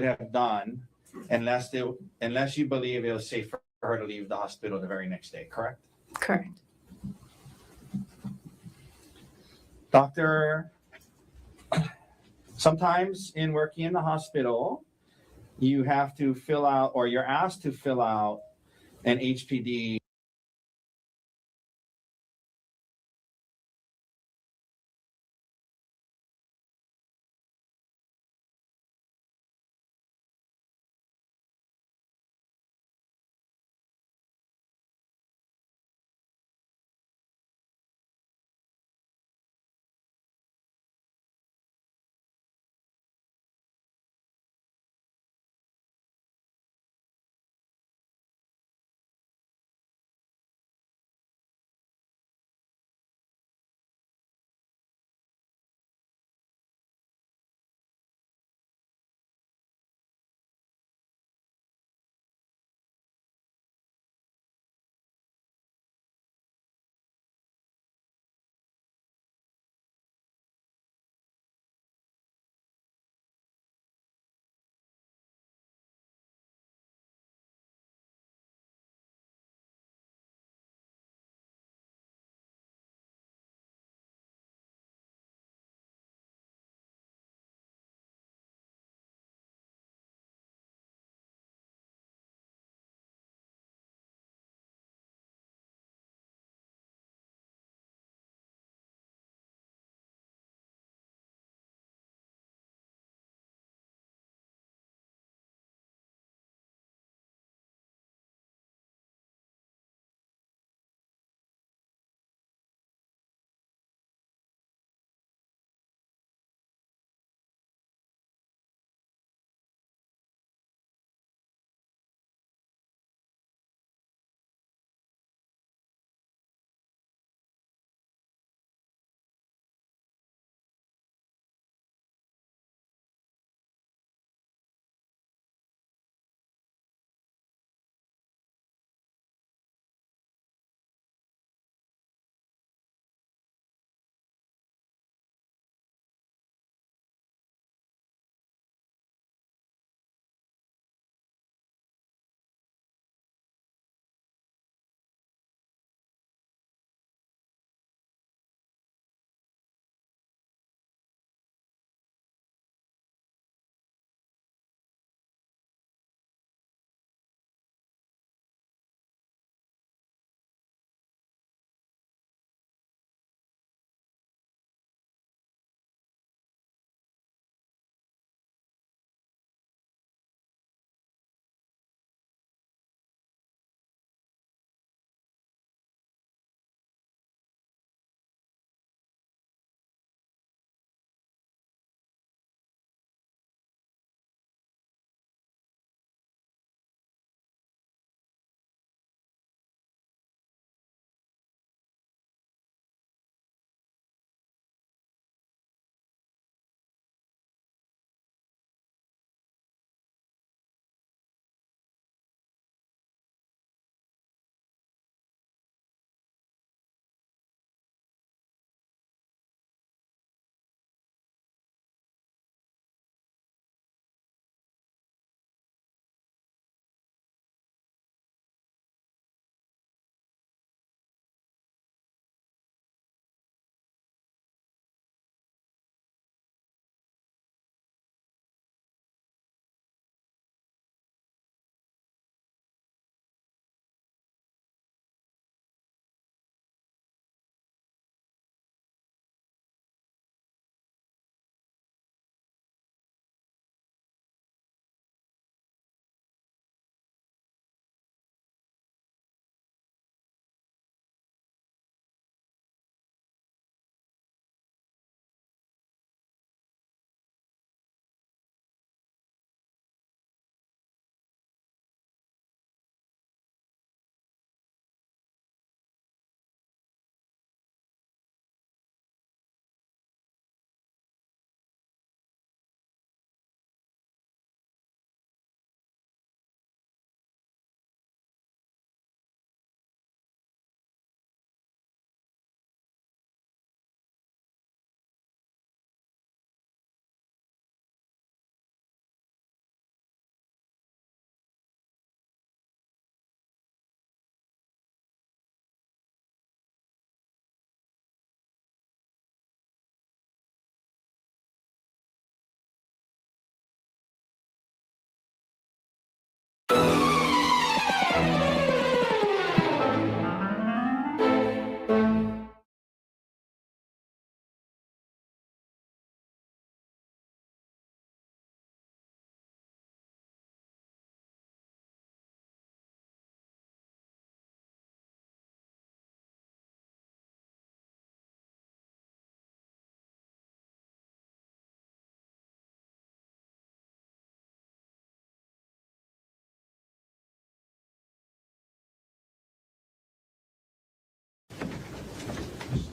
have done unless you believe it was safe for her to leave the hospital the very next day, correct? Correct. Doctor, sometimes in working in the hospital, you have to fill out, or you're asked to fill out an HPD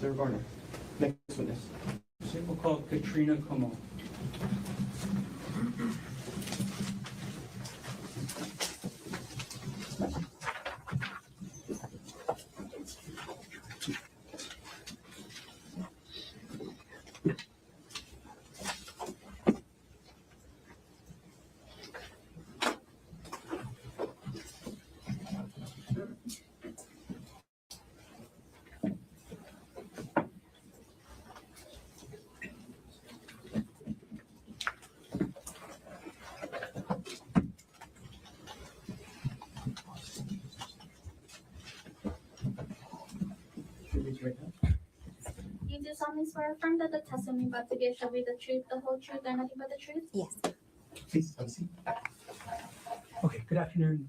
Sarah Garner. Next witness. We'll call Katrina Como. You do solemnly swear affirm that the testimony about to give shall be the truth, the whole truth, and nothing but the truth? Yes. Please have a seat. Okay, good afternoon.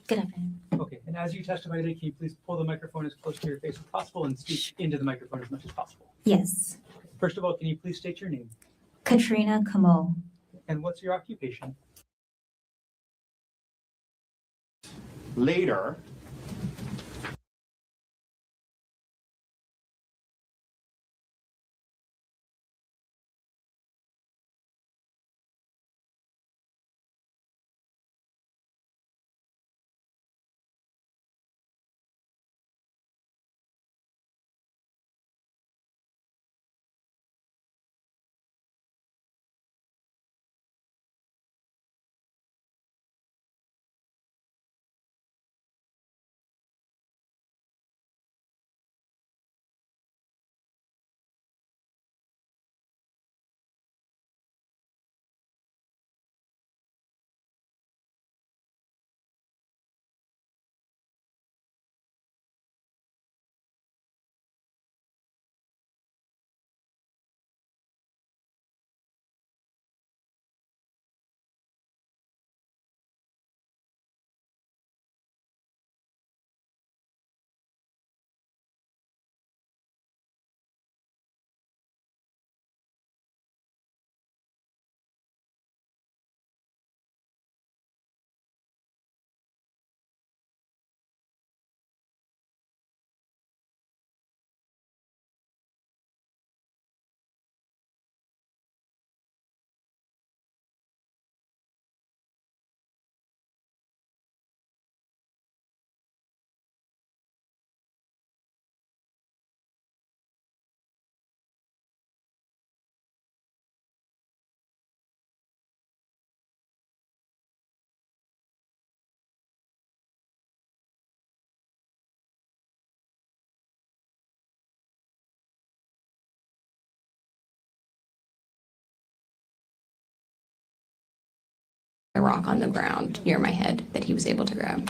Good afternoon. Okay, and as you testify today, can you please pull the microphone as close to your face as possible and speak into the microphone as much as possible? Yes. First of all, can you please state your name? Katrina Como. And what's your occupation? Later, A rock on the ground near my head that he was able to grab.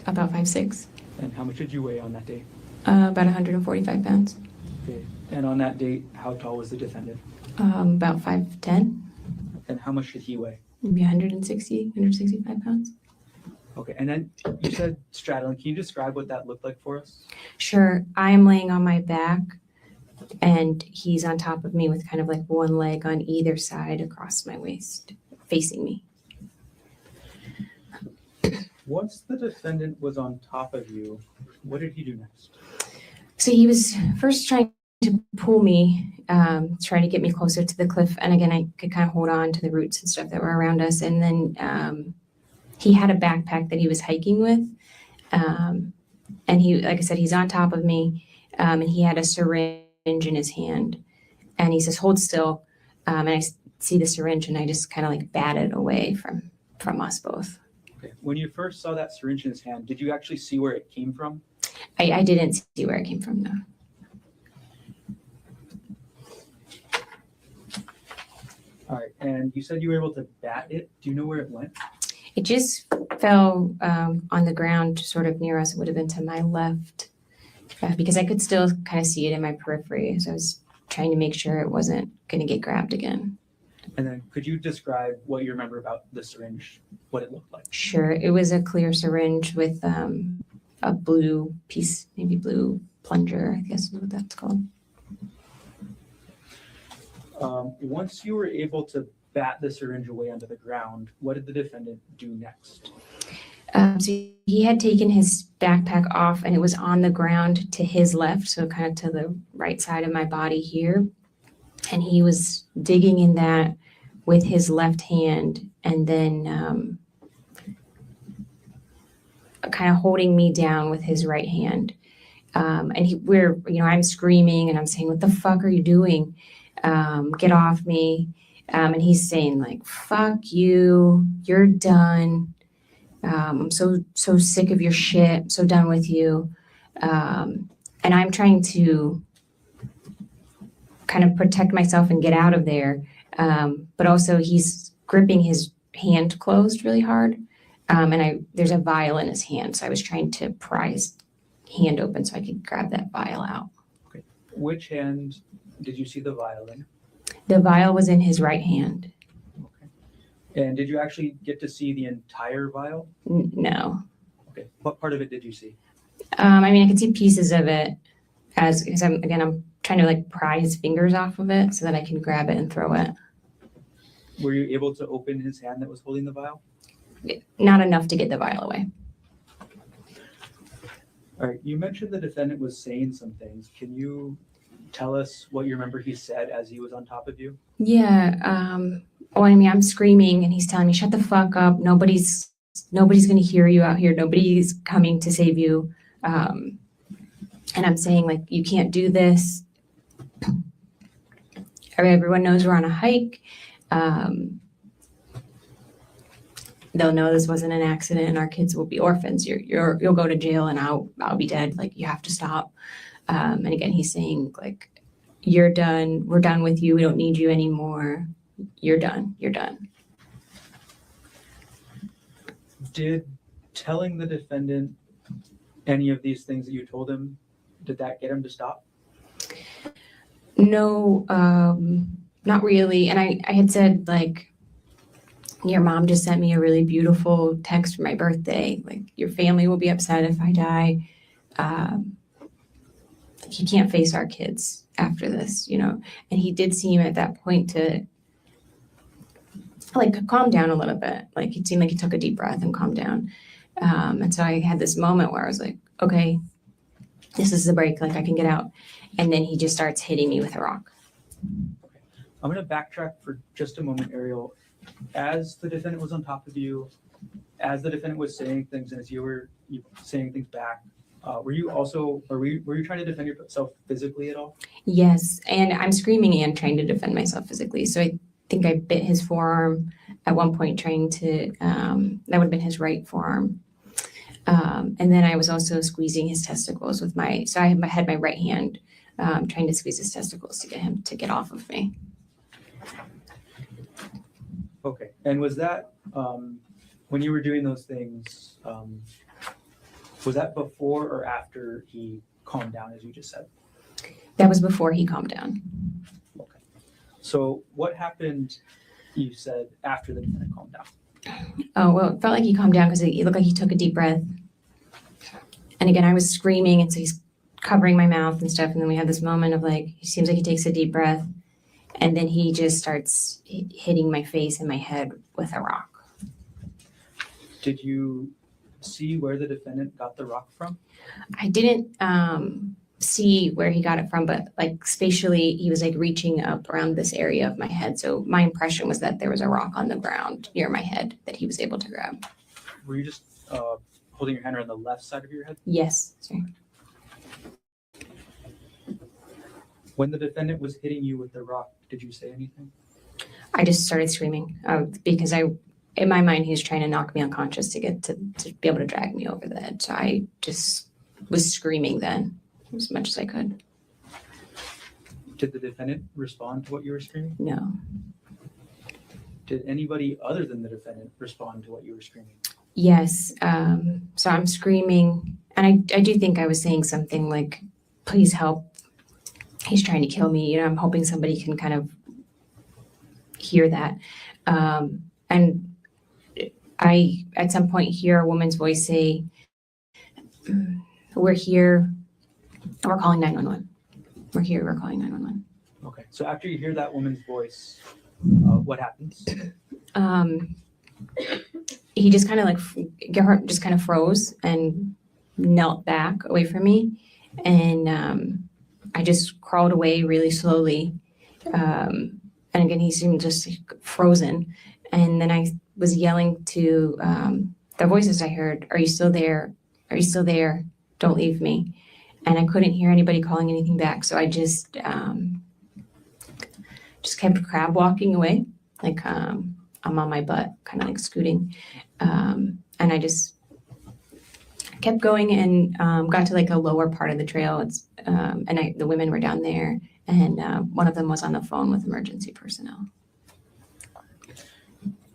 About 5'6". And how much did you weigh on that day? About 145 pounds. Okay. And on that date, how tall was the defendant? About 5'10". And how much did he weigh? Maybe 165 pounds. Okay, and then you said straddling. Can you describe what that looked like for us? Sure. I'm laying on my back and he's on top of me with kind of like one leg on either side across my waist, facing me. Once the defendant was on top of you, what did he do next? So he was first trying to pull me, trying to get me closer to the cliff. And again, I could kind of hold on to the roots and stuff that were around us. And then he had a backpack that he was hiking with. And he, like I said, he's on top of me. And he had a syringe in his hand. And he says, hold still. And I see the syringe and I just kind of like bat it away from us both. Okay. When you first saw that syringe in his hand, did you actually see where it came from? I didn't see where it came from, though. All right, and you said you were able to bat it. Do you know where it went? It just fell on the ground sort of near us. It would have been to my left because I could still kind of see it in my periphery. So I was trying to make sure it wasn't going to get grabbed again. And then could you describe what you remember about the syringe, what it looked like? Sure. It was a clear syringe with a blue piece, maybe blue plunger, I guess is what that's called. Once you were able to bat the syringe away onto the ground, what did the defendant do next? So he had taken his backpack off and it was on the ground to his left, so kind of to the right side of my body here. And he was digging in that with his left hand and then kind of holding me down with his right hand. And I'm screaming and I'm saying, "What the fuck are you doing? Get off me." And he's saying like, "Fuck you, you're done. I'm so sick of your shit. I'm so done with you." And I'm trying to kind of protect myself and get out of there. But also he's gripping his hand closed really hard. And there's a vial in his hand. So I was trying to pry his hand open so I could grab that vial out. Okay. Which hand did you see the vial in? The vial was in his right hand. Okay. And did you actually get to see the entire vial? No. Okay. What part of it did you see? I could see pieces of it because I'm trying to like pry his fingers off of it so that I can grab it and throw it. Were you able to open his hand that was holding the vial? Not enough to get the vial away. All right. You mentioned the defendant was saying some things. Can you tell us what you remember he said as he was on top of you? Yeah. I'm screaming and he's telling me, "Shut the fuck up. Nobody's going to hear you out here. Nobody's coming to save you." And I'm saying like, "You can't do this. Everyone knows we're on a hike. They'll know this wasn't an accident and our kids will be orphans. You'll go to jail and I'll be dead. Like, you have to stop." And again, he's saying like, "You're done. We're done with you. We don't need you anymore. You're done. You're done." Did telling the defendant any of these things that you told him, did that get him to stop? No, not really. And I had said like, "Your mom just sent me a really beautiful text for my birthday. Like, your family will be upset if I die. You can't face our kids after this, you know." And he did seem at that point to like calm down a little bit. Like, it seemed like he took a deep breath and calmed down. And so I had this moment where I was like, okay, this is the break. Like, I can get out. And then he just starts hitting me with a rock. I'm going to backtrack for just a moment, Ariel. As the defendant was on top of you, as the defendant was saying things, and as you were saying things back, were you trying to defend yourself physically at all? Yes, and I'm screaming and trying to defend myself physically. So I think I bit his forearm at one point, trying to, that would have been his right forearm. And then I was also squeezing his testicles with so I had my right hand trying to squeeze his testicles to get him to get off of me. Okay, and was that, when you were doing those things, was that before or after he calmed down, as you just said? That was before he calmed down. Okay. So what happened, you said, after the defendant calmed down? Oh, well, it felt like he calmed down because it looked like he took a deep breath. And again, I was screaming, and so he's covering my mouth and stuff. And then we had this moment of like, he seems like he takes a deep breath. And then he just starts hitting my face and my head with a rock. Did you see where the defendant got the rock from? I didn't see where he got it from, but like spatially, he was like reaching up around this area of my head. So my impression was that there was a rock on the ground near my head that he was able to grab. Were you just holding your hand around the left side of your head? Yes. Sorry. When the defendant was hitting you with the rock, did you say anything? I just started screaming because in my mind, he was trying to knock me unconscious to be able to drag me over the edge. So I just was screaming then as much as I could. Did the defendant respond to what you were screaming? No. Did anybody other than the defendant respond to what you were screaming? Yes. So I'm screaming, and I do think I was saying something like, "Please help. He's trying to kill me." You know, I'm hoping somebody can kind of hear that. And I, at some point, hear a woman's voice say, "We're here. We're calling 911. We're here. We're calling 911. Okay. So after you hear that woman's voice, what happens? he just kind of like, Gerhardt just kind of froze and knelt back away from me. And I just crawled away really slowly. And again, he seemed just frozen. And then I was yelling to the voices I heard, "Are you still there? Are you still there? Don't leave me." And I couldn't hear anybody calling anything back. So I just kept crab walking away, like I'm on my butt, kind of like scooting. And I just kept going and got to like a lower part of the trail. The women were down there, and one of them was on the phone with emergency personnel.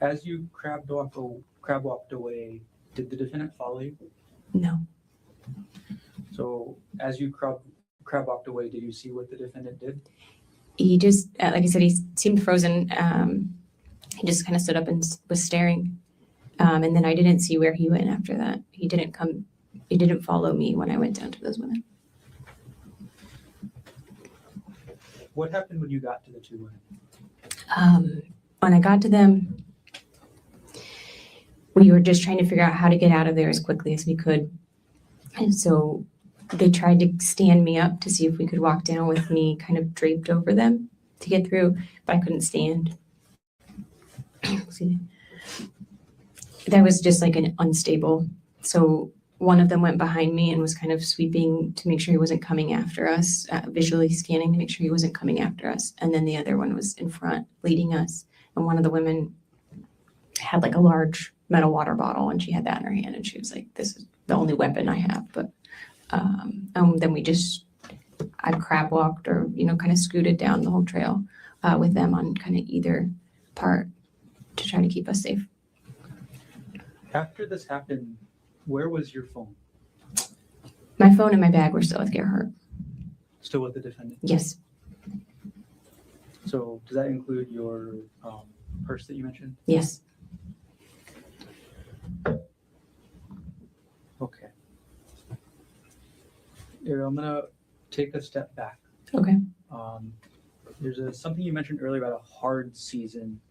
As you crab walked away, did the defendant follow you? No. So as you crab walked away, did you see what the defendant did? He just, like I said, he seemed frozen. He just kind of stood up and was staring. And then I didn't see where he went after that. He didn't follow me when I went down to those women. What happened when you got to the two women? When I got to them, we were just trying to figure out how to get out of there as quickly as we could. And so they tried to stand me up to see if we could walk down with me kind of draped over them to get through, but I couldn't stand. Excuse me. That was just like an unstable. So one of them went behind me and was kind of sweeping to make sure he wasn't coming after us, visually scanning to make sure he wasn't coming after us. And then the other one was in front leading us. And one of the women had like a large metal water bottle, and she had that in her hand, and she was like, "This is the only weapon I have." But then I crab walked or, kind of scooted down the whole trail with them on kind of either part to try to keep us safe. After this happened, where was your phone? My phone and my bag were still with Gerhardt. Still with the defendant? Yes. So does that include your purse that you mentioned? Yes. Okay. Ariel, I'm gonna take a step back. Okay. There's something you mentioned earlier about a hard season.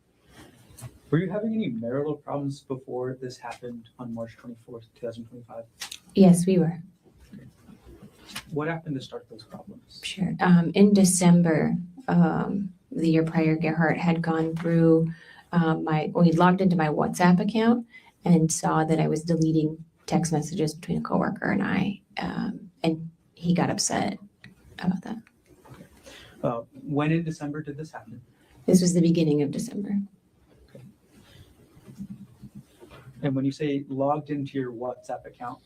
Were you having any marital problems before this happened on March 24th, 2025? Yes, we were. What happened to start those problems? Sure. In December, the year prior, Gerhardt had gone through he logged into my WhatsApp account and saw that I was deleting text messages between a coworker and I, and he got upset about that. When in December did this happen? This was the beginning of December. And when you say logged into your WhatsApp account,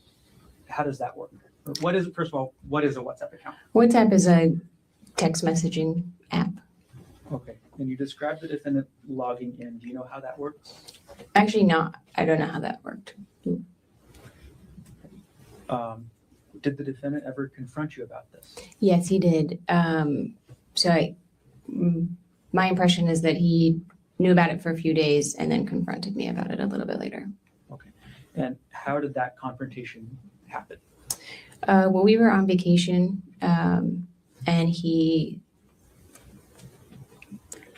how does that work? What is, first of all, what is a WhatsApp account? WhatsApp is a text messaging app. Okay. And you described the defendant logging in. Do you know how that works? Actually, not. I don't know how that worked. Did the defendant ever confront you about this? Yes, he did. My impression is that he knew about it for a few days and then confronted me about it a little bit later. Okay. And how did that confrontation happen? Well, we were on vacation, and he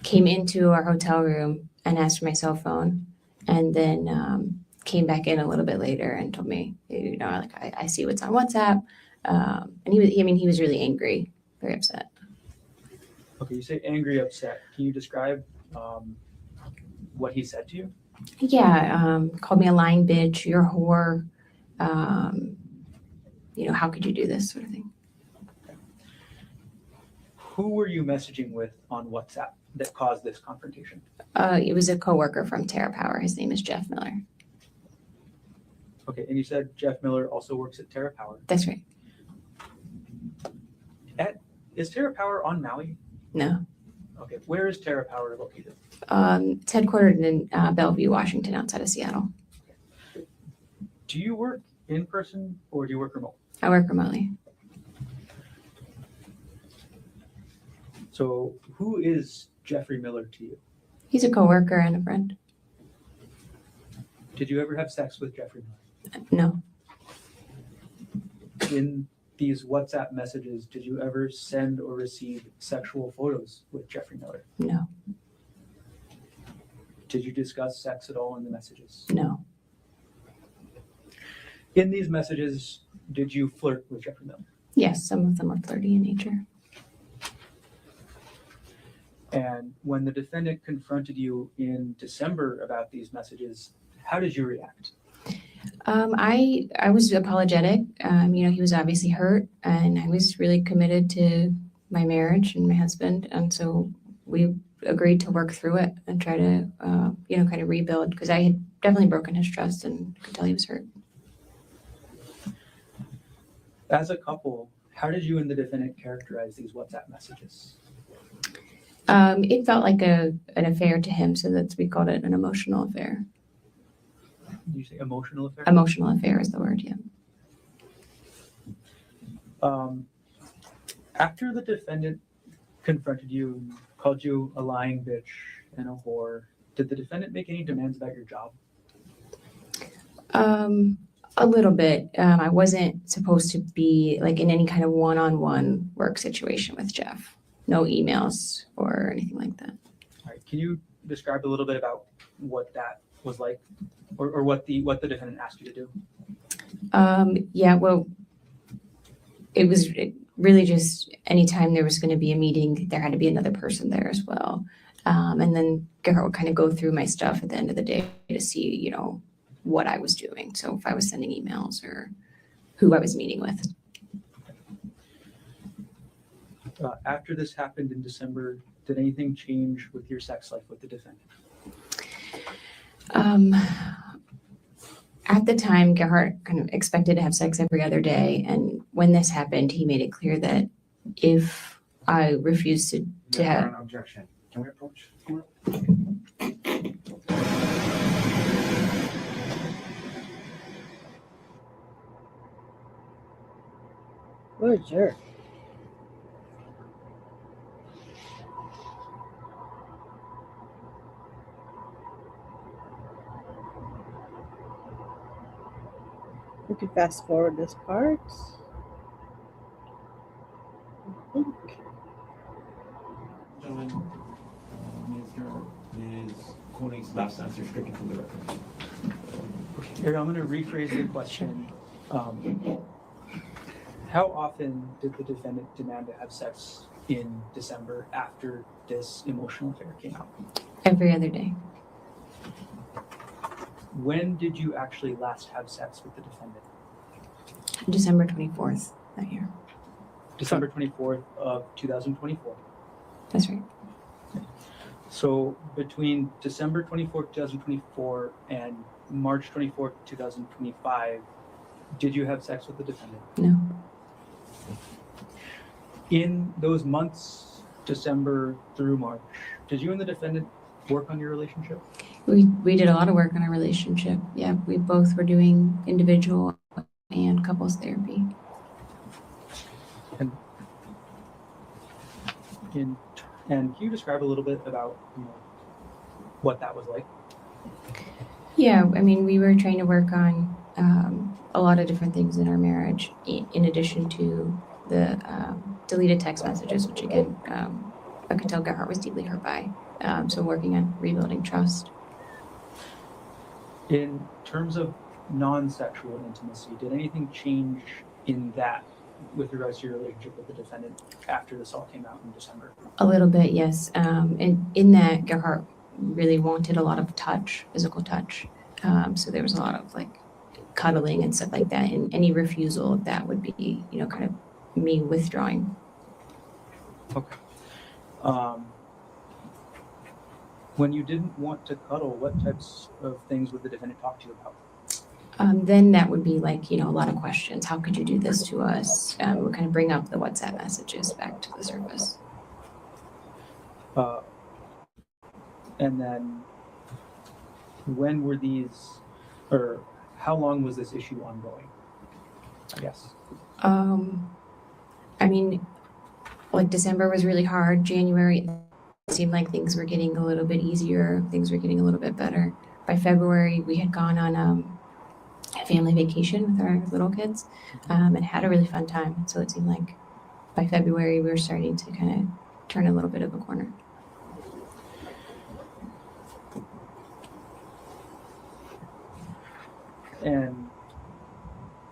came into our hotel room and asked for my cell phone, and then came back in a little bit later and told me, I see what's on WhatsApp. And he was really angry, very upset. Okay, you say angry, upset. Can you describe what he said to you? Yeah, called me a lying bitch, you're a whore. How could you do this sort of thing? Okay. Who were you messaging with on WhatsApp that caused this confrontation? It was a coworker from TerraPower. His name is Jeff Miller. Okay, and you said Jeff Miller also works at TerraPower. That's right. Is TerraPower on Maui? No. Okay, where is TerraPower located? It's headquartered in Bellevue, Washington, outside of Seattle. Do you work in person or do you work remote? I work remotely. So who is Jeffrey Miller to you? He's a coworker and a friend. Did you ever have sex with Jeffrey Miller? No. In these WhatsApp messages, did you ever send or receive sexual photos with Jeffrey Miller? No. Did you discuss sex at all in the messages? No. In these messages, did you flirt with Jeffrey Miller? Yes, some of them are flirty in nature. And when the defendant confronted you in December about these messages, how did you react? I was apologetic. He was obviously hurt, and I was really committed to my marriage and my husband, and so we agreed to work through it and try to, kind of rebuild, because I had definitely broken his trust and could tell he was hurt. As a couple, how did you and the defendant characterize these WhatsApp messages? It felt like an affair to him, so we called it an emotional affair. Did you say emotional affair? Emotional affair is the word, yeah. After the defendant confronted you and called you a lying bitch and a whore, did the defendant make any demands about your job? A little bit. I wasn't supposed to be like in any kind of one-on-one work situation with Jeff. No emails or anything like that. All right. Can you describe a little bit about what that was like, or what the defendant asked you to do? Well, it was really just anytime there was going to be a meeting, there had to be another person there as well. And then Gerhardt would kind of go through my stuff at the end of the day to see, what I was doing. So if I was sending emails or who I was meeting with. After this happened in December, did anything change with your sex life with the defendant? At the time, Gerhardt kind of expected to have sex every other day. And when this happened, he made it clear that if I refused to have... An objection. Can we approach? What a jerk. We could fast forward this part. I think. Gentlemen, Ms. Gerhardt, Ms. Konig's last answer stricken from the record. Here, I'm going to rephrase the question. How often did the defendant demand to have sex in December after this emotional affair came out? Every other day. When did you actually last have sex with the defendant? December 24th that year. December 24th of 2024. That's right. So between December 24th, 2024 and March 24th, 2025, did you have sex with the defendant? No. In those months, December through March, did you and the defendant work on your relationship? We did a lot of work on our relationship. Yeah, we both were doing individual and couples therapy. And can you describe a little bit about what that was like? Yeah, we were trying to work on a lot of different things in our marriage, in addition to the deleted text messages, which again, I could tell Gerhardt was deeply hurt by. So working on rebuilding trust. In terms of non-sexual intimacy, did anything change in that with regards to your relationship with the defendant after this all came out in December? A little bit, yes. And in that, Gerhardt really wanted a lot of touch, physical touch. So there was a lot of cuddling and stuff like that. And any refusal of that would be, kind of me withdrawing. Okay. When you didn't want to cuddle, what types of things would the defendant talk to you about? Then that would be a lot of questions. How could you do this to us? We'll kind of bring up the WhatsApp messages back to the surface. And then when were these, or how long was this issue ongoing, I guess? December was really hard. January, it seemed like things were getting a little bit easier. Things were getting a little bit better. By February, we had gone on a family vacation with our little kids and had a really fun time. So it seemed like by February, we were starting to kind of turn a little bit of a corner. And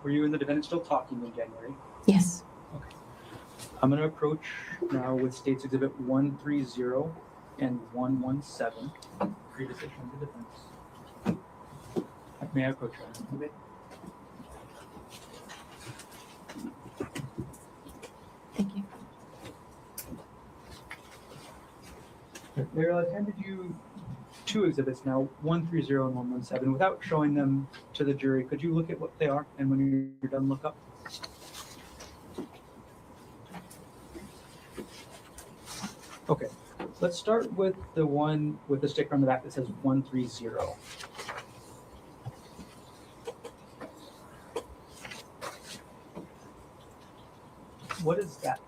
Were you and the defendant still talking in January? Yes. I'm going to approach now with States Exhibit 130 and 117. Pre-decision of the defense. May I approach you? Thank you. Ariel, I've handed you two exhibits now, 130 and 117. Without showing them to the jury, could you look at what they are, and when you're done, look up? Okay, let's start with the one with the sticker on the back that says 130. What is that?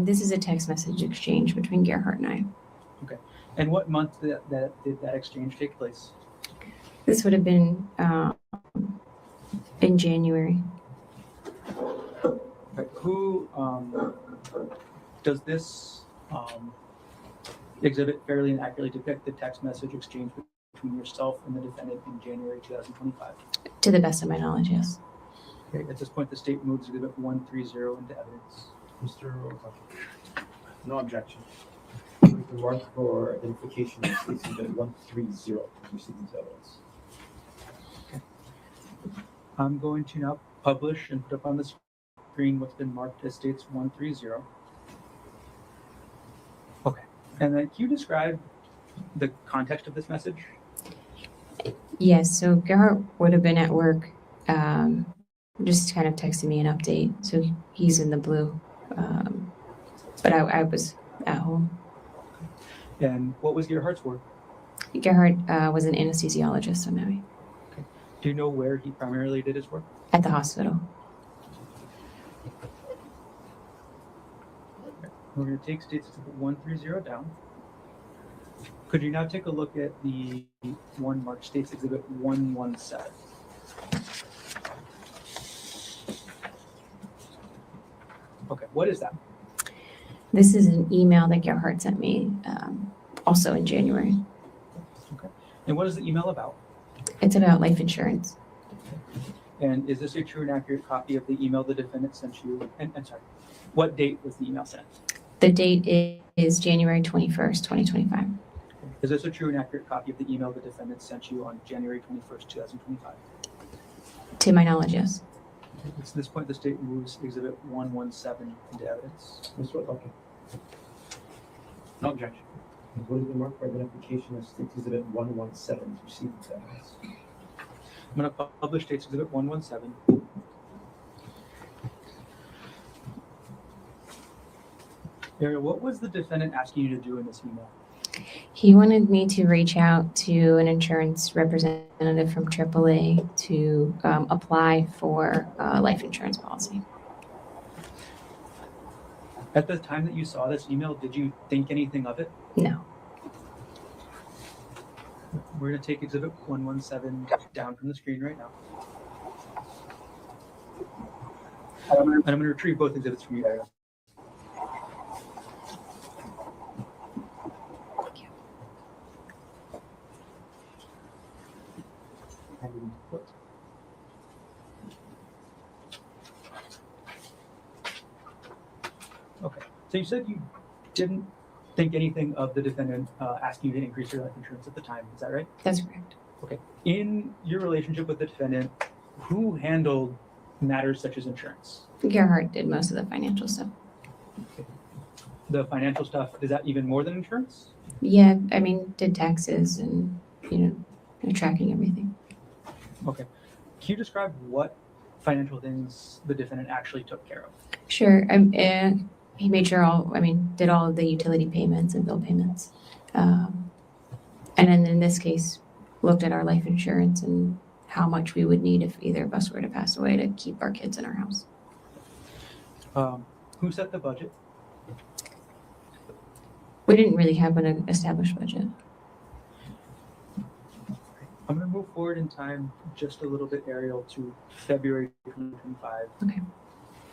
This is a text message exchange between Gerhardt and I. And what month did that exchange take place? This would have been in January. Right. Who does this exhibit fairly and accurately depict the text message exchange between yourself and the defendant in January 2025? To the best of my knowledge, yes. Okay. At this point, the state moves exhibit 130 into evidence. Mr. No objection. With the warrant for identification of States Exhibit 130 received into evidence. I'm going to now publish and put up on the screen what's been marked as States 130. Okay. And then can you describe the context of this message? Yes, so Gerhardt would have been at work, just kind of texting me an update. So he's in the blue, but I was at home. And what was Gerhardt's work? Gerhardt was an anesthesiologist on Maui Do you know where he primarily did his work? at the hospital. We're going to take States Exhibit 130 down. Could you now take a look at the one marked States Exhibit 117? Okay, what is that? This is an email that Gerhardt sent me also in January. Okay. And what is the email about? It's about life insurance. And is this a true and accurate copy of the email the defendant sent you? And sorry, what date was the email sent? The date is January 21st, 2025. Is this a true and accurate copy of the email the defendant sent you on January 21st, 2025? To my knowledge, yes. At this point, the state moves Exhibit 117 into evidence. Mr. O'Connor. No objection. What is the mark for identification of States Exhibit 117 received into evidence? I'm going to publish States Exhibit 117. Ariel, what was the defendant asking you to do in this email? He wanted me to reach out to an insurance representative from AAA to apply for a life insurance policy. At the time that you saw this email, did you think anything of it? No. We're going to take Exhibit 117 down from the screen right now. And I'm going to retrieve both exhibits from you, Ariel. Okay, so you said you didn't think anything of the defendant asking you to increase your life insurance at the time. Is that right? That's correct. Okay. In your relationship with the defendant, who handled matters such as insurance? Gerhardt did most of the financial stuff. The financial stuff, is that even more than insurance? Yeah, I mean, did taxes and, tracking everything. Okay. Can you describe what financial things the defendant actually took care of? Sure. He made sure did all of the utility payments and bill payments. And then in this case, looked at our life insurance and how much we would need if either of us were to pass away to keep our kids in our house. Who set the budget? We didn't really have an established budget. I'm going to move forward in time just a little bit, Ariel, to February 2025. Okay.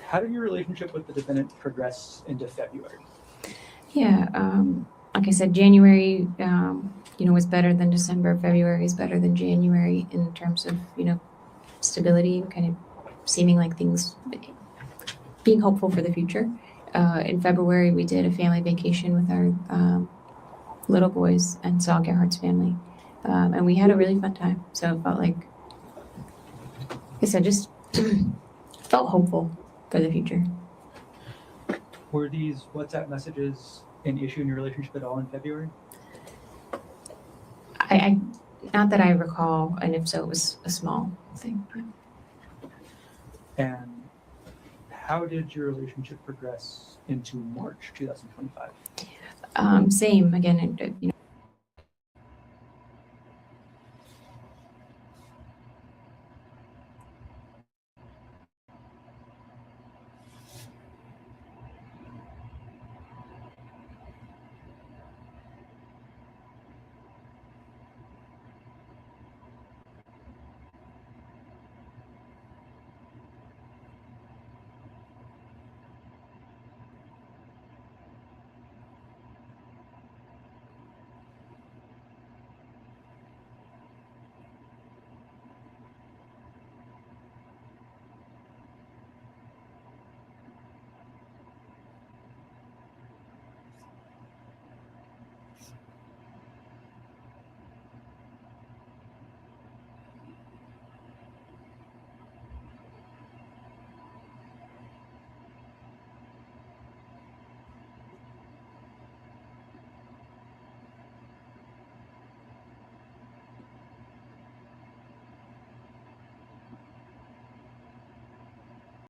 How did your relationship with the defendant progress into February? Yeah, like I said, January, was better than December. February is better than January in terms of, stability, kind of seeming like things, being hopeful for the future. In February, we did a family vacation with our little boys and saw Gerhardt's family. And we had a really fun time. So it felt like I said, just felt hopeful for the future. Were these WhatsApp messages an issue in your relationship at all in February? I not that I recall, and if so, it was a small thing. And how did your relationship progress into March 2025? Same again,